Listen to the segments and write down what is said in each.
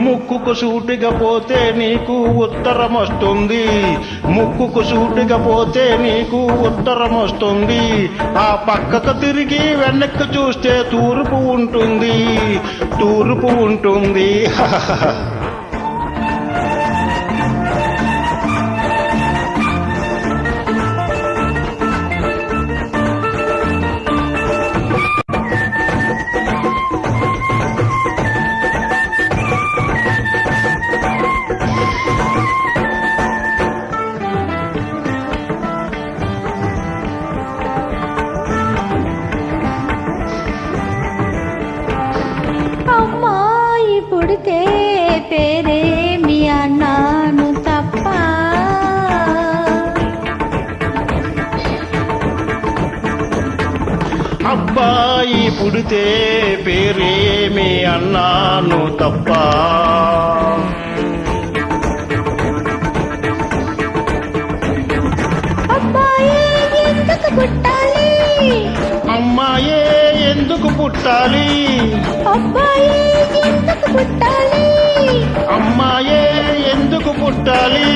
ముక్కుకు సూటిగా పోతే నీకు ఉత్తరం వస్తుంది, ముక్కుకు సూటిగా పోతే నీకు ఉత్తరం వస్తుంది. ఆ పక్కకు తిరిగి వెనక్కి చూస్తే తూర్పు ఉంటుంది, తూర్పు ఉంటుంది. పుడితే పేరే మీ అన్నాను తప్ప, అబ్బాయి పుడితే పేరేమి అన్నాను తప్ప, అబ్బాయే ఎందుకు పుట్టాలి, అమ్మాయే ఎందుకు పుట్టాలి, అబ్బాయే ఎందుకు పుట్టాలి, అమ్మాయే ఎందుకు పుట్టాలి,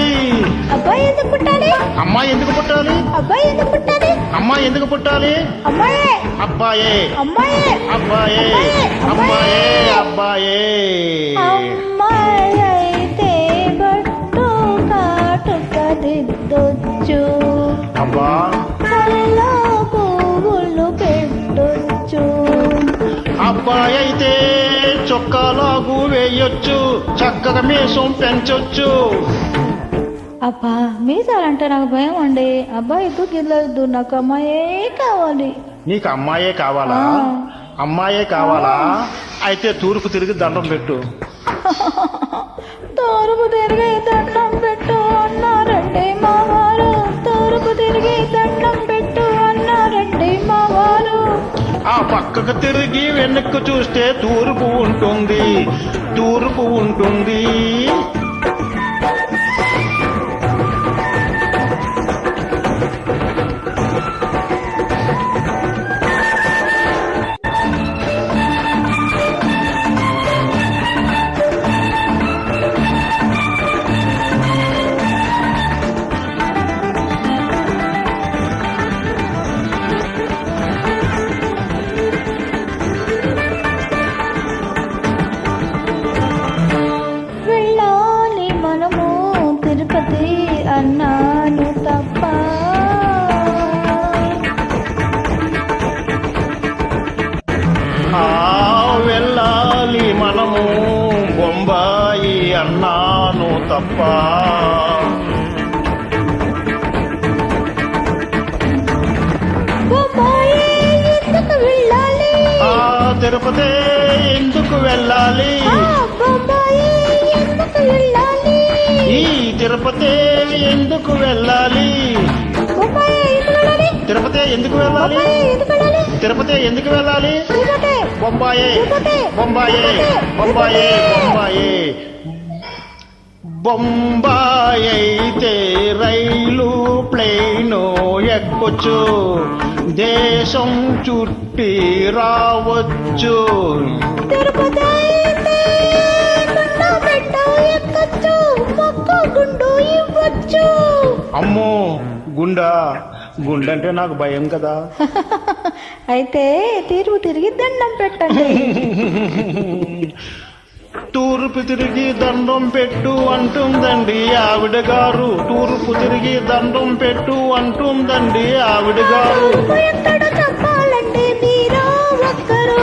అబ్బాయి ఎందుకు పుట్టాలి, అమ్మాయి ఎందుకు పుట్టాలి, అబ్బాయి ఎందుకు పుట్టాలి, అమ్మాయి ఎందుకు పుట్టాలి, అమ్మాయే అబ్బాయే అమ్మాయే అబ్బాయే అమ్మాయే అబ్బాయే. అమ్మాయి అయితే బట్టు కాటుక దిద్దొచ్చు, అబ్బా కళ్ళలో పువ్వులు పెట్టొచ్చు, అబ్బాయి అయితే చొక్కాలాగు వేయొచ్చు, చక్కగా మీసం పెంచొచ్చు. అబ్బా మీసాలంటే నాకు భయం అండి. అబ్బాయి ఇద్దు గిల్లొద్దు, నాకు అమ్మాయే కావాలి. నీకు అమ్మాయే కావాలా? అమ్మాయే కావాలా? అయితే తూర్పు తిరిగి దండం పెట్టు. తూర్పు తిరిగి దండం పెట్టు అన్నారండి మా వారు, తూర్పు తిరిగి దండం పెట్టు అన్నారండి మా వారు. ఆ పక్కకు తిరిగి వెనక్కు చూస్తే తూర్పు ఉంటుంది, తూర్పు ఉంటుంది. వెళ్ళాలి మనము తిరుపతి అన్నాను తప్ప, వెళ్ళాలి మనము బొంబాయి అన్నాను తప్ప, బొంబాయి ఎందుకు వెళ్ళాలి, తిరుపతి ఎందుకు వెళ్ళాలి, బొంబాయి ఎందుకు వెళ్ళాలి, ఈ తిరుపతి ఎందుకు వెళ్ళాలి, బొంబాయి ఎందుకు వెళ్ళాలి, తిరుపతి ఎందుకు వెళ్ళాలి, తిరుపతి ఎందుకు వెళ్ళాలి, బొంబాయి బొంబాయి బొంబాయి బొంబాయి. బొంబాయి అయితే రైలు ప్లేను ఎక్కొచ్చు, దేశం చుట్టి రావచ్చు. తిరుపతి అయితే కొండ ఎక్కొచ్చు, మొక్క గుండు ఇవ్వచ్చు. అమ్మో గుండంటే నాకు భయం కదా. అయితే తీర్పు తిరిగి దండం పెట్టండి. తూర్పు తిరిగి దండం పెట్టు అంటుందండి ఆవిడ గారు, తూర్పు తిరిగి దండం పెట్టు అంటుందండి ఆవిడ గారు. ఎక్కడ చెప్పాలండి మీరా ఒక్కరు.